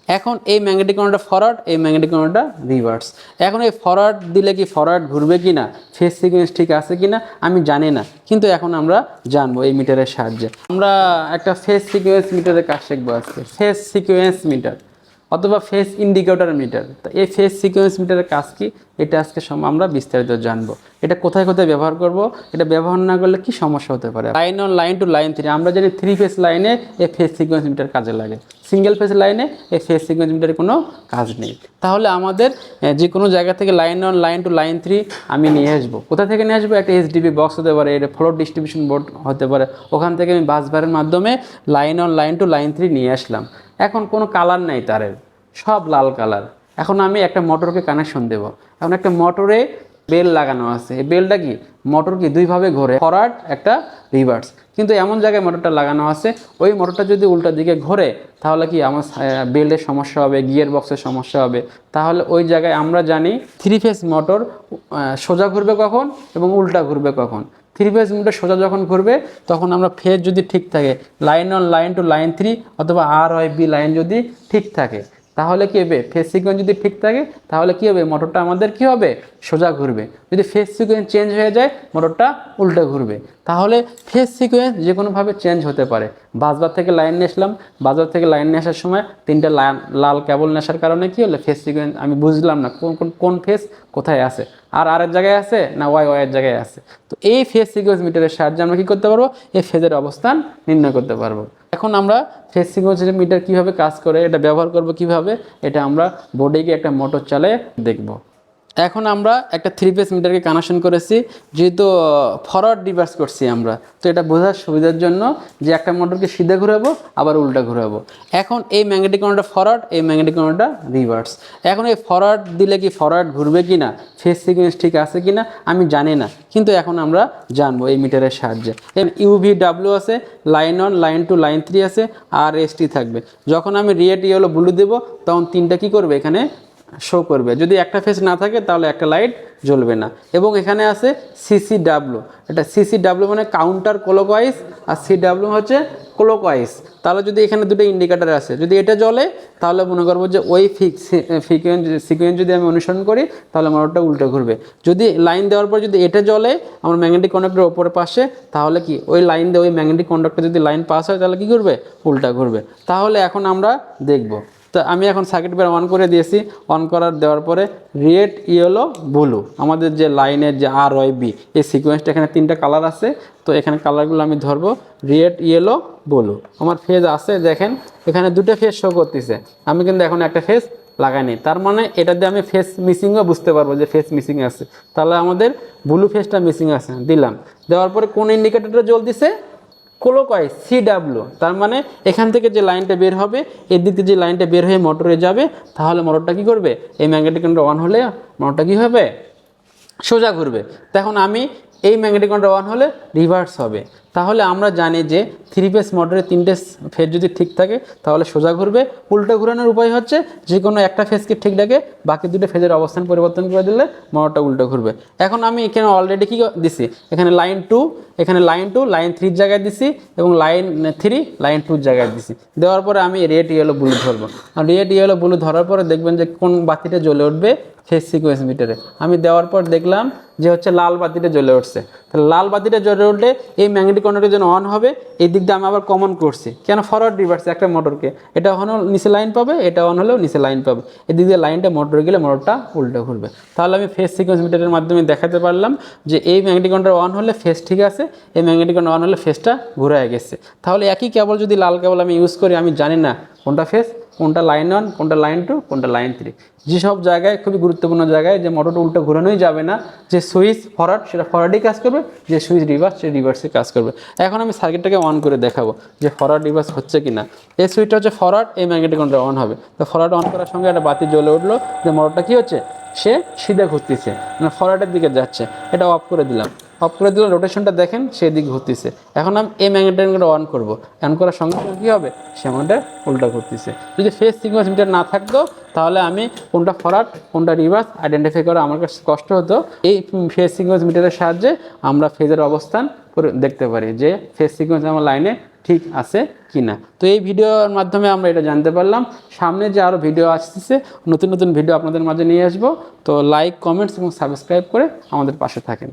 এখন এই magnetic conductor forward, এই ম্যাগনেটিক কন্ডাক্টর রিভার্স। এখন এই ফরওয়ার্ড দিলে কি ফরওয়ার্ড ঘুরবে কি না, ফেজ সিকোয়েন্স ঠিক আছে কি না আমি জানি না, কিন্তু এখন আমরা জানবো এই মিটারের সাহায্যে। আমরা একটা ফেজ সিকোয়েন্স মিটারের কাজ শিখবো আজকে, ফেজ সিকোয়েন্স মিটার অথবা ফেজ ইন্ডিকেটর মিটার। তো এই ফেজ সিকোয়েন্স মিটারের কাজ কি, এটা আজকে আমরা বিস্তারিত জানবো। এটা কোথায় কোথায় ব্যবহার করব, এটা ব্যবহার না করলে কি সমস্যা হতে পারে। Line one, line two, line three, আমরা জানি 3 ফেজ লাইনে এই ফেজ সিকোয়েন্স মিটার কাজে লাগে, সিঙ্গেল ফেজ লাইনে এই ফেজ সিকোয়েন্স মিটারের কোনো কাজ নেই। তাহলে আমাদের যে কোনো জায়গা থেকে line one, line two, line three আমি নিয়ে আসবো। কোথা থেকে নিয়ে আসবো, একটা HDB বক্স হতে পারে, এটা ফ্লোর ডিস্ট্রিবিউশন বোর্ড হতে পারে, ওখান থেকে আমি বাস বারের মাধ্যমে line one, line two, line three নিয়ে আসলাম। এখন কোনো কালার নেই তারের, সব লাল কালার। এখন আমি একটা মোটরকে কানেকশন দেব। এখন একটা মোটরে বেল লাগানো আছে, এই বেলটা কি মোটর কি দুইভাবে ঘোরে, ফরওয়ার্ড একটা রিভার্স। কিন্তু এমন জায়গায় মোটরটা লাগানো আছে, ওই মোটরটা যদি উল্টা দিকে ঘোরে তাহলে কি আমার বেল্টের সমস্যা হবে, গিয়ার বক্সের সমস্যা হবে। তাহলে ওই জায়গায় আমরা জানি 3 ফেজ মোটর সোজা ঘুরবে কখন এবং উল্টা ঘুরবে কখন। 3 ফেজ মোটর সোজা যখন ঘুরবে তখন আমরা ফেজ যদি ঠিক থাকে, line one, line two, line three অথবা RYB লাইন যদি ঠিক থাকে তাহলে কী হবে, ফেজ সিকোয়েন্স যদি ঠিক থাকে তাহলে কী হবে, মোটরটা আমাদের কী হবে, সোজা ঘুরবে। যদি ফেজ সিকোয়েন্স চেঞ্জ হয়ে যায় মোটরটা উল্টে ঘুরবে। তাহলে ফেজ সিকোয়েন্স যে কোনোভাবে চেঞ্জ হতে পারে। বাসবার থেকে লাইন নিয়ে আসলাম, বাসবার থেকে লাইন নিয়ে আসার সময় 3টে লাল কেবল নিয়ে আসার কারণে কী হলো, ফেজ সিকোয়েন্স আমি বুঝলাম না কোন ফেজ কোথায় আছে, আর আরেক জায়গায় আছে না ওয়াইয়ের জায়গায় আছে। তো এই ফেজ সিকোয়েন্স মিটারের সাহায্যে আমরা কী করতে পারবো, এই ফেজের অবস্থান নির্ণয় করতে পারবো। এখন আমরা ফেজ সিকোয়েন্স মিটার কীভাবে কাজ করে, এটা ব্যবহার করব কিভাবে, এটা আমরা বোর্ডে গিয়ে একটা মোটর চালিয়ে দেখব। এখন আমরা একটা 3 ফেজ মিটারকে কানেকশন করেছি, যেহেতু ফরওয়ার্ড রিভার্স করছি আমরা, তো এটা বোঝার সুবিধার জন্য যে একটা মোটরকে সিধে ঘুরাবো আবার উল্টা ঘুরাবো। এখন এই ম্যাগনেটিক কন্ডাক্টর ফরওয়ার্ড, এই ম্যাগনেটিক কন্ডাক্টর রিভার্স। এখন এই ফরওয়ার্ড দিলে কি ফরওয়ার্ড ঘুরবে কি না, ফেজ সিকোয়েন্স ঠিক আছে কি না আমি জানি না, কিন্তু এখন আমরা জানবো এই মিটারের সাহায্যে। UVW আছে, line one, line two, line three আছে, আর ST থাকবে। যখন আমি রেড, ইয়েলো, ব্লু দেবো তখন 3টা কী করবে এখানে শো করবে। যদি একটা ফেজ না থাকে তাহলে একটা লাইট জ্বলবে না। এবং এখানে আছে CCW, এটা CCW মানে কাউন্টার ক্লকওয়াইজ, আর CW হচ্ছে ক্লকওয়াইজ। তাহলে যদি এখানে দুটো ইন্ডিকেটার আছে, যদি এটা জ্বলে তাহলে মনে করবো যে ওই সিকোয়েন্স যদি আমি অনুসরণ করি তাহলে মোটরটা উল্টো ঘুরবে। যদি লাইন দেওয়ার পর যদি এটা জ্বলে আমার ম্যাগনেটিক কন্ডাক্টরের ওপরের পাশে, তাহলে কি ওই লাইন দিয়ে ওই ম্যাগনেটিক কন্ডাক্টর যদি লাইন পাস হয় তাহলে কী করবে, উল্টা ঘুরবে। তাহলে এখন আমরা দেখব। তো আমি এখন সার্কিট ব্রেকার অন করে দিয়েছি, অন করার দেওয়ার পরে রেড, ইয়েলো, ব্লু, আমাদের যে লাইনের যে RYB এই সিকোয়েন্সটা, এখানে 3টা কালার আছে। তো এখানে কালারগুলো আমি ধরবো, রেড, ইয়েলো, ব্লু। আমার ফেজ আছে, দেখেন এখানে 2টা ফেজ শো করতেছে, আমি কিন্তু এখন একটা ফেজ লাগাইনি। তার মানে এটা দিয়ে আমি ফেজ মিসিংও বুঝতে পারবো যে ফেজ মিসিং আছে। তাহলে আমাদের ব্লু ফেজটা মিসিং আছে, দিলাম। দেওয়ার পরে কোন ইন্ডিকেটরটা জ্বলতেছে, ক্লকওয়াইজ CW। তার মানে এখান থেকে যে লাইনটা বের হবে, এর দিক থেকে যে লাইনটা বের হয়ে মোটরে যাবে, তাহলে মোটরটা কী করবে, এই ম্যাগনেটিক কন্ডাক্টর অন হলে মোটরটা কী হবে, সোজা ঘুরবে। তখন আমি এই ম্যাগনেটিক কন্ডাক্টর অন হলে রিভার্স হবে। তাহলে আমরা জানি যে 3 ফেজ মোটরে 3টে ফেজ যদি ঠিক থাকে তাহলে সোজা ঘুরবে। উল্টো ঘুরানোর উপায় হচ্ছে যে কোনো একটা ফেজকে ঠিক রেখে বাকি 2টো ফেজের অবস্থান পরিবর্তন করে দিলে মোটরটা উল্টো ঘুরবে। এখন আমি এখানে অলরেডি কী দিছি, এখানে লাইন 2, এখানে লাইন 2 লাইন 3 জায়গায় দিছি, এবং লাইন 3 লাইন 2 জায়গায় দিছি। দেওয়ার পরে আমি রেড, ইয়েলো, ব্লু ধরবো। আর রেড, ইয়েলো, ব্লু ধরার পরে দেখবেন যে কোন বাতিটা জ্বলে উঠবে ফেজ সিকোয়েন্স মিটারে। আমি দেওয়ার পর দেখলাম যে হচ্ছে লাল বাতিটা জ্বলে উঠছে। তাহলে লাল বাতিটা জ্বলে উঠলে এই ম্যাগনেটিক কন্ডাক্টর যেন অন হবে, এই দিক দিয়ে আমি আবার কমন করছি, কেন ফরওয়ার্ড রিভার্স একটা মোটরকে, এটা অন হলেও নিচে লাইন পাবে, এটা অন হলেও নিচে লাইন পাবে, এদিক দিয়ে লাইনটা মোটরে গেলে মোটরটা উল্টো ঘুরবে। তাহলে আমি ফেজ সিকোয়েন্স মিটারের মাধ্যমে দেখাতে পারলাম যে এই ম্যাগনেটিক কন্ডাক্টর অন হলে ফেজ ঠিক আছে, এই ম্যাগনেটিক কন্ডাক্টর অন হলে ফেজটা ঘুরে গেছে। তাহলে একই কেবল যদি লাল কেবল আমি ইউজ করি, আমি জানি না কোনটা ফেজ, কোনটা লাইন অন, কোনটা লাইন টু, কোনটা লাইন থ্রি। যেসব জায়গায় খুবই গুরুত্বপূর্ণ জায়গায় যে মোটরটা উল্টো ঘুরানোই যাবে না, যে সুইচ ফরওয়ার্ড সেটা ফরওয়ার্ডেই কাজ করবে, যে সুইচ রিভার্স সে রিভার্সে কাজ করবে। এখন আমি সার্কিটটাকে অন করে দেখাবো যে ফরওয়ার্ড রিভার্স হচ্ছে কি না। এই সুইচটা হচ্ছে ফরওয়ার্ড, এই ম্যাগনেটিক কন্ডাক্টর অন হবে। তো ফরওয়ার্ড অন করার সঙ্গে একটা বাতি জ্বলে উঠলো যে মোটরটা কী হচ্ছে, সে সিধে ঘুরতেছে, মানে ফরওয়ার্ডের দিকে যাচ্ছে। এটা অফ করে দিলাম। অফ করে দিলে রোটেশনটা দেখেন সেদিক ঘুরতেছে। এখন আমি এই ম্যাগনেটোমিটার অন করব, অন করার সঙ্গে সঙ্গে কী হবে, সে আমাদের উল্টা ঘুরতেছে। যদি ফেজ সিকোয়েন্স মিটার না থাকতো তাহলে আমি কোনটা ফরওয়ার্ড কোনটা রিভার্স আইডেন্টিফাই করা আমার কাছে কষ্ট হতো। এই ফেজ সিকোয়েন্স মিটারের সাহায্যে আমরা ফেজের অবস্থান দেখতে পারি যে ফেজ সিকোয়েন্স আমার লাইনে ঠিক আছে কি না। তো এই ভিডিওর মাধ্যমে আমরা এটা জানতে পারলাম। সামনে যে আরও ভিডিও আসতেছে, নতুন নতুন ভিডিও আপনাদের মাঝে নিয়ে আসবো। তো লাইক, কমেন্টস এবং সাবস্ক্রাইব করে আমাদের পাশে থাকেন।